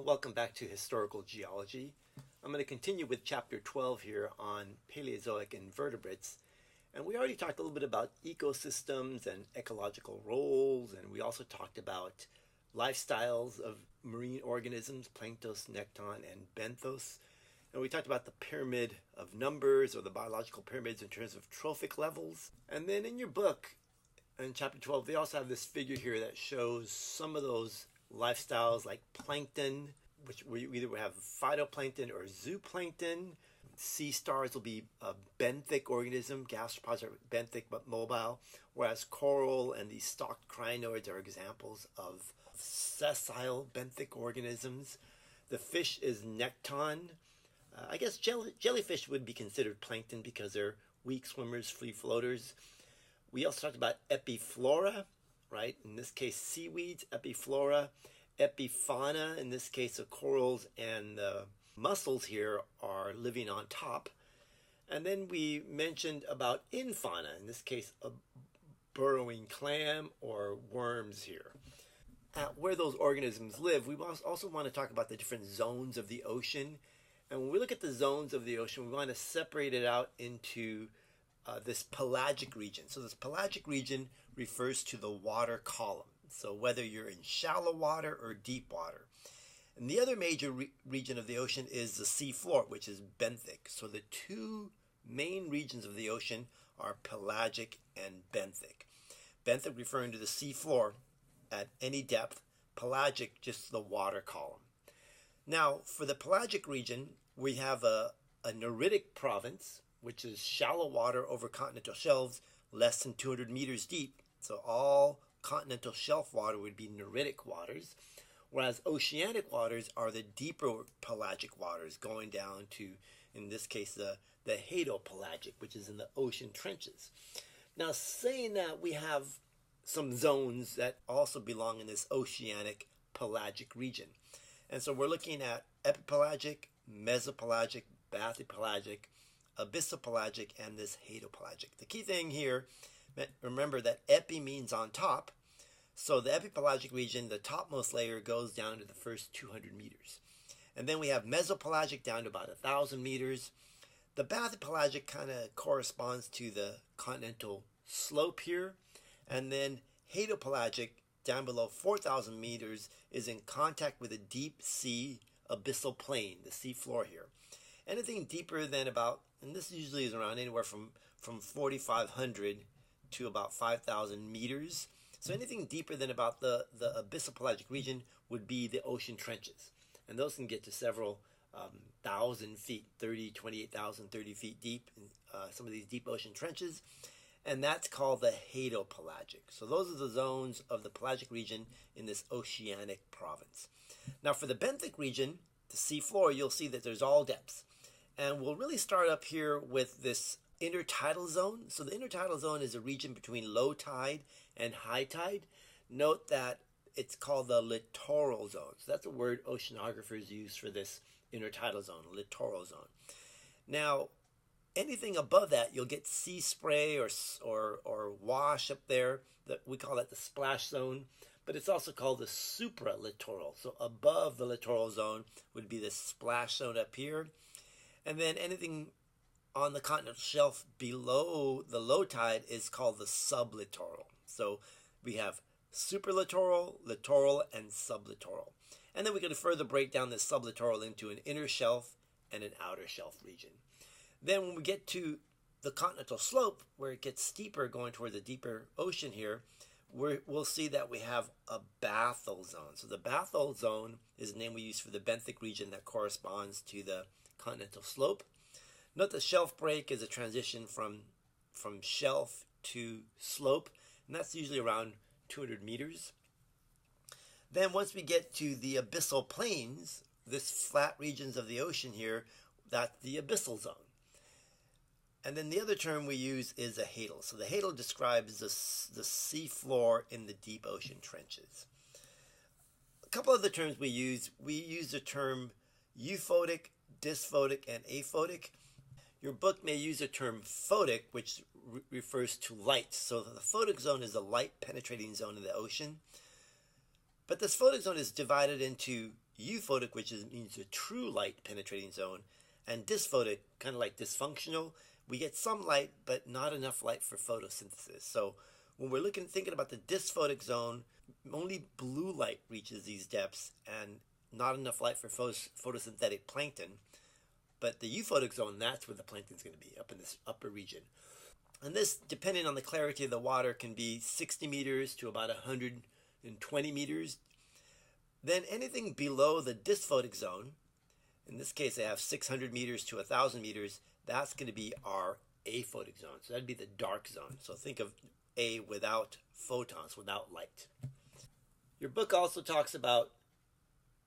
Welcome back to Historical Geology. I'm going to continue with Chapter 12 here on Paleozoic invertebrates. And we already talked a little bit about ecosystems and ecological roles, and we also talked about lifestyles of marine organisms, planktos, nekton, and benthos. And we talked about the pyramid of numbers, or the biological pyramids in terms of trophic levels. And then in your book, in Chapter 12, they also have this figure here that shows some of those lifestyles like plankton, which we either have phytoplankton or zooplankton. Sea stars will be a benthic organism. Gastropods are benthic but mobile, whereas coral and these stalked crinoids are examples of sessile benthic organisms. The fish is nekton. I guess jellyfish would be considered plankton because they're weak swimmers, free floaters. We also talked about epiflora, right? In this case, seaweeds, epiflora. Epifauna, in this case, the corals and the mussels here are living on top. And then we mentioned about infauna, in this case, a burrowing clam or worms here. Where those organisms live, we also want to talk about the different zones of the ocean. And when we look at the zones of the ocean, we want to separate it out into this pelagic region. So this pelagic region refers to the water column. So whether you're in shallow water or deep water. And the other major region of the ocean is the sea floor, which is benthic. So the two main regions of the ocean are pelagic and benthic. Benthic referring to the sea floor at any depth, pelagic just the water column. Now for the pelagic region, we have a neritic province, which is shallow water over continental shelves less than 200 meters deep. So all continental shelf water would be neritic waters, whereas oceanic waters are the deeper pelagic waters going down to, in this case, the hadopelagic, which is in the ocean trenches. Now, saying that, we have some zones that also belong in this oceanic pelagic region. And so we're looking at epipelagic, mesopelagic, bathypelagic, abyssopelagic, and this hadopelagic. The key thing here, remember that epi means on top. So the epipelagic region, the topmost layer, goes down to the first 200 meters. And then we have mesopelagic down to about 1,000 meters. The bathypelagic kind of corresponds to the continental slope here. And then hadopelagic, down below 4,000 meters, is in contact with a deep sea abyssal plain, the sea floor here. Anything deeper than about, and this usually is around anywhere from 4,500 to about 5,000 meters. So anything deeper than about the abyssopelagic region would be the ocean trenches. And those can get to several thousand feet, 28,000, 30 feet deep in some of these deep ocean trenches. And that's called the hadopelagic. So those are the zones of the pelagic region in this oceanic province. Now for the benthic region, the sea floor, you'll see that there's all depths. And we'll really start up here with this intertidal zone. So the intertidal zone is a region between low tide and high tide. Note that it's called the littoral zone. So that's a word oceanographers use for this intertidal zone, littoral zone. Now, anything above that, you'll get sea spray or wash up there. We call that the splash zone, but it's also called the supralittoral. So above the littoral zone would be the splash zone up here. And then anything on the continental shelf below the low tide is called the sublittoral. So we have superlittoral, littoral, and sublittoral. And then we can further break down this sublittoral into an inner shelf and an outer shelf region. Then when we get to the continental slope, where it gets steeper going toward the deeper ocean here, we'll see that we have a bathal zone. So the bathal zone is the name we use for the benthic region that corresponds to the continental slope. Note the shelf break is a transition from shelf to slope, and that's usually around 200 meters. Then once we get to the abyssal plains, this flat regions of the ocean here, that's the abyssal zone. And then the other term we use is a hadal. So the hadal describes the sea floor in the deep ocean trenches. A couple other terms we use the term euphotic, dysphotic, and aphotic. Your book may use the term photic, which refers to light. So the photic zone is a light penetrating zone in the ocean. But this photic zone is divided into euphotic, which means a true light penetrating zone, and dysphotic, kind of like dysfunctional. We get some light, but not enough light for photosynthesis. So when we're thinking about the dysphotic zone, only blue light reaches these depths and not enough light for photosynthetic plankton. But the euphotic zone, that's where the plankton's going to be, up in this upper region. And this, depending on the clarity of the water, can be 60 meters to about 120 meters. Then anything below the dysphotic zone, in this case I have 600 meters to 1,000 meters, that's going to be our aphotic zone. So that'd be the dark zone. So think of A without photons, without light. Your book also talks about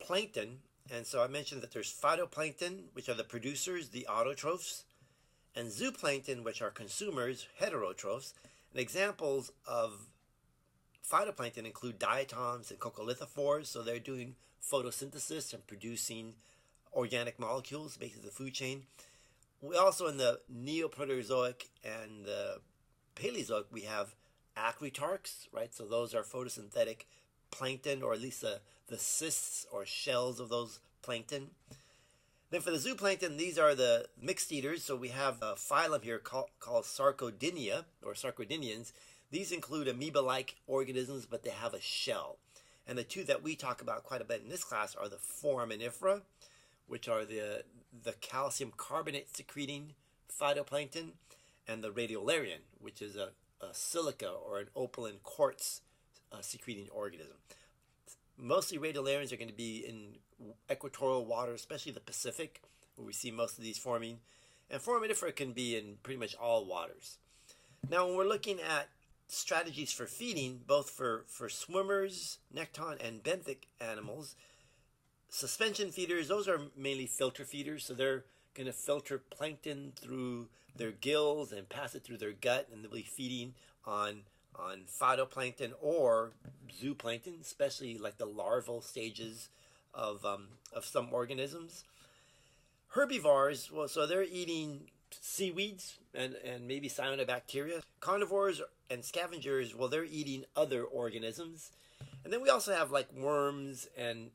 plankton. And so I mentioned that there's phytoplankton, which are the producers, the autotrophs, and zooplankton, which are consumers, heterotrophs. And examples of phytoplankton include diatoms and coccolithophores, so they're doing photosynthesis and producing organic molecules, basically the food chain. We also, in the Neoproterozoic and the Paleozoic, we have acritarchs, right? So those are photosynthetic plankton, or at least the cysts or shells of those plankton. Then for the zooplankton, these are the mixed eaters. So we have a phylum here called Sarcodinia, or Sarcodinians. These include amoeba-like organisms, but they have a shell. And the two that we talk about quite a bit in this class are the foraminifera, which are the calcium carbonate secreting phytoplankton, and the radiolarian, which is a silica or an opaline quartz secreting organism. Mostly radiolarians are going to be in equatorial water, especially the Pacific, where we see most of these forming. And foraminifera can be in pretty much all waters. Now, when we're looking at strategies for feeding, both for swimmers, nekton, and benthic animals, suspension feeders, those are mainly filter feeders, so they're going to filter plankton through their gills and pass it through their gut, and they'll be feeding on phytoplankton or zooplankton, especially like the larval stages of some organisms. Herbivores, well, so they're eating seaweeds and maybe cyanobacteria. Carnivores and scavengers, well, they're eating other organisms. And then we also have like worms and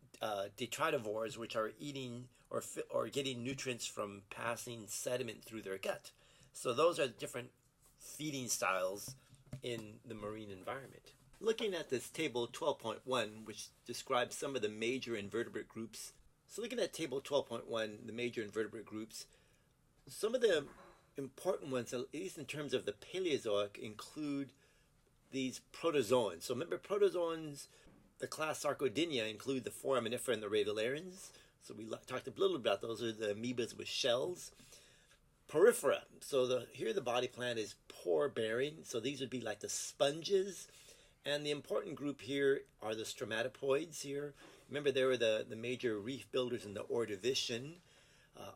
detritivores, which are eating or getting nutrients from passing sediment through their gut. So those are different feeding styles in the marine environment. Looking at this table 12.1, which describes some of the major invertebrate groups. So looking at table 12.1, the major invertebrate groups, some of the important ones, at least in terms of the Paleozoic, include these protozoans. So remember, protozoans, the class Sarcodinia, include the foraminifera and the radiolarians. So we talked a little about those are the amoebas with shells. Porifera. So here the body plan is pore bearing. So these would be like the sponges. And the important group here are the stromatophoids here. Remember, they were the major reef builders in the Ordovician,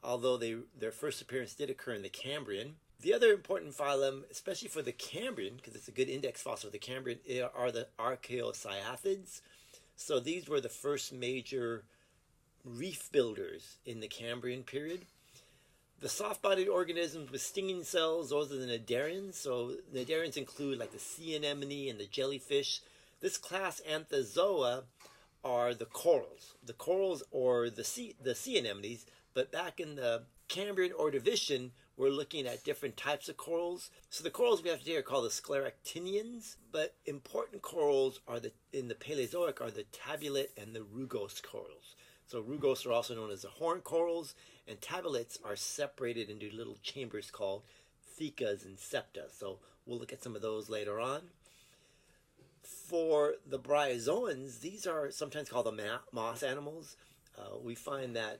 although their first appearance did occur in the Cambrian. The other important phylum, especially for the Cambrian, because it's a good index fossil for the Cambrian, are the archaeocyathids. So these were the first major reef builders in the Cambrian period. The soft-bodied organisms with stinging cells, those are the cnidarians. So cnidarians include like the sea anemone and the jellyfish. This class Anthozoa are the corals. The corals or the sea anemones, but back in the Cambrian Ordovician, we're looking at different types of corals. So the corals we have today are called the scleractinians, but important corals are in the Paleozoic are the tabulate and the rugose corals. So rugose are also known as the horn corals, and tabulates are separated into little chambers called thecas and septa. So we'll look at some of those later on. For the bryozoans, these are sometimes called the moss animals. We find that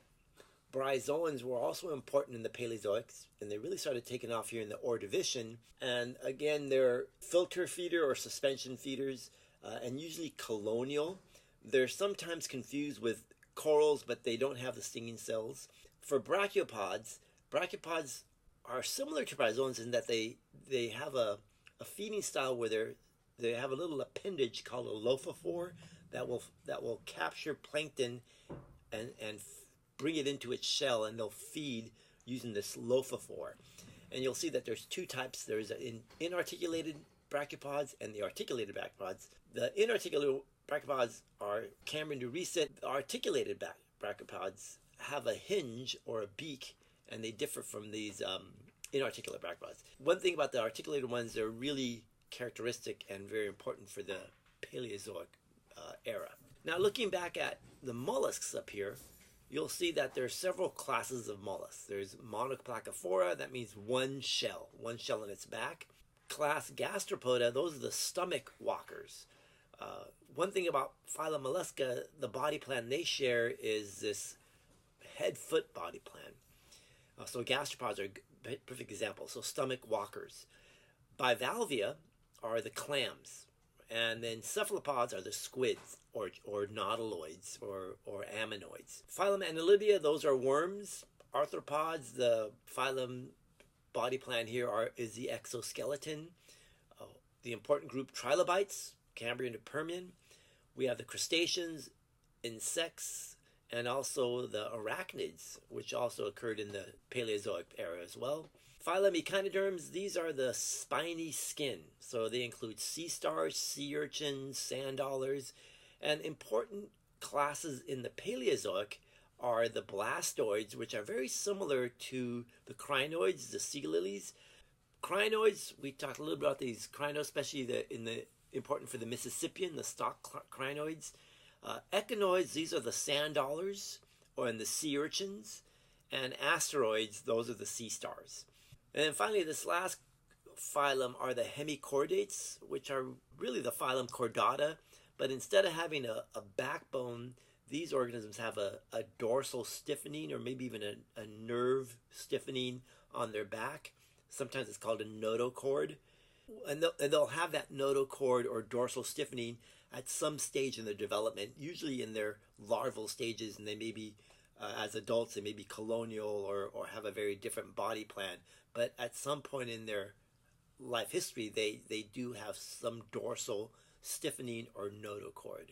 bryozoans were also important in the Paleozoic, and they really started taking off here in the Ordovician. And again, they're filter feeder or suspension feeders, and usually colonial. They're sometimes confused with corals, but they don't have the stinging cells. For brachiopods are similar to bryozoans in that they have a feeding style where they have a little appendage called a lophophore that will capture plankton and bring it into its shell, and they'll feed using this lophophore. And you'll see that there's two types. There's inarticulated brachiopods and the articulated brachiopods. The brachiopods are Cambrian-Neuricid. Articulated brachiopods have a hinge or a beak, and they differ from these inarticulate brachiopods. One thing about the articulated ones, they're really characteristic and very important for the Paleozoic era. Now, looking back at the mollusks up here, you'll see that there are several classes of mollusks. There's monoplacophora, that means one shell in its back. Class Gastropoda, those are the stomach walkers. One thing about phylum Mollusca, the body plan they share is this head-foot body plan. So gastropods are a perfect example. So stomach walkers. Bivalvia are the clams. And then cephalopods are the squids or nautiloids or ammonoids. Phylum Annelida, those are worms. Arthropods, the phylum body plan here is the exoskeleton. The important group trilobites, Cambrian to Permian. We have the crustaceans, insects, and also the arachnids, which also occurred in the Paleozoic era as well. Phylum Echinoderms, these are the spiny skin. So they include sea stars, sea urchins, sand dollars. And important classes in the Paleozoic are the blastoids, which are very similar to the crinoids, the sea lilies. Crinoids, we talked a little bit about these crinoids, especially important for the Mississippian, the stock crinoids. Echinoids, these are the sand dollars and the sea urchins. And asteroids, those are the sea stars. And then finally, this last phylum are the hemichordates, which are really the phylum Chordata. But instead of having a backbone, these organisms have a dorsal stiffening or maybe even a nerve stiffening on their back. Sometimes it's called a notochord. And they'll have that notochord or dorsal stiffening at some stage in their development, usually in their larval stages, and they may be, as adults, they may be colonial or have a very different body plan. But at some point in their life history, they do have some dorsal stiffening or notochord.